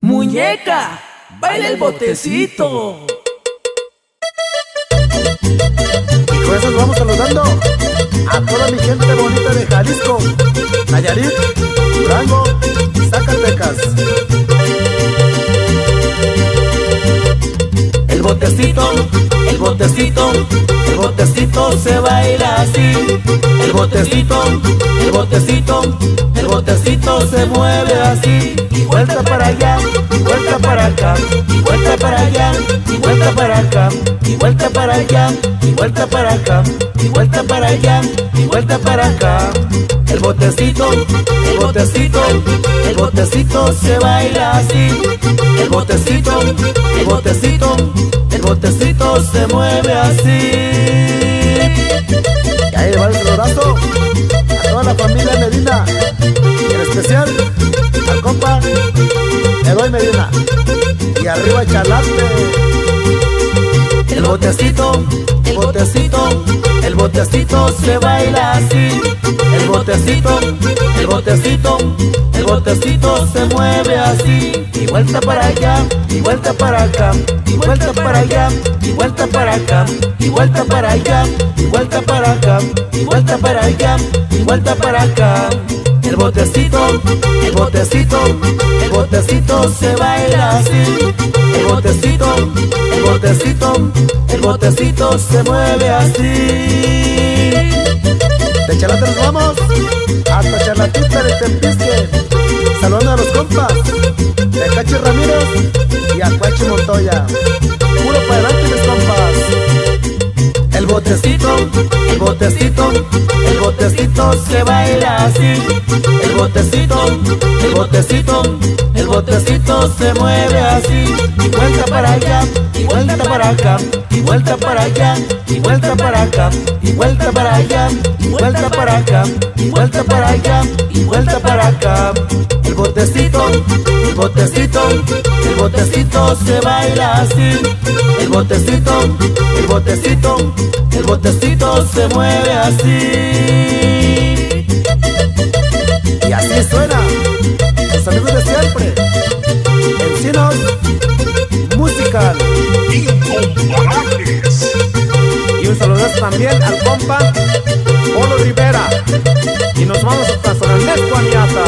Muñeca, baila el botecito. Y con eso nos vamos saludando a toda mi gente bonita de Jalisco, Nayarit, Durango, Zacatecas. El botecito, el botecito, el botecito se baila así. El botecito, el botecito, el botecito se mueve así. Y vuelta para allá, y vuelta para acá, y vuelta para allá, y vuelta para acá, y vuelta para allá, y vuelta para acá, y vuelta para allá, y vuelta para acá. El botecito, el botecito, el botecito se baila así. El botecito, el botecito, el botecito se mueve así. Y ahí le va el saludazo a toda la familia Medina, en especial al compa Eloy Medina. Y arriba Chalate. El botecito, el botecito, el botecito se baila así. El botecito, el botecito, el botecito se mueve así. Y vuelta para allá, y vuelta para acá, y vuelta para allá, y vuelta para acá, y vuelta para allá, y vuelta para acá, y vuelta para allá, y vuelta para acá. El botecito, el botecito, el botecito se baila así. El botecito, el botecito, el botecito se mueve así. De Chalate nos vamos hasta Charlatita de Tempisque, saludando a los compas de Cachi Ramírez y a Cuachi Montoya. Puro para adelante, mis compas. El botecito, el botecito, el botecito se baila así. El botecito, el botecito, el botecito se mueve así. Y vuelta para allá, y vuelta para acá, y vuelta para allá, y vuelta para acá, y vuelta para allá, y vuelta para acá, y vuelta para allá, y vuelta para acá. El botecito, el botecito, el botecito se baila así. El botecito, el botecito, el botecito se mueve así. Y así suena los amigos de siempre, Encinos Musical. Incomparables. Y un saludazo también al compa Polo Rivera. Y nos vamos hasta San Andrés, Guaniata.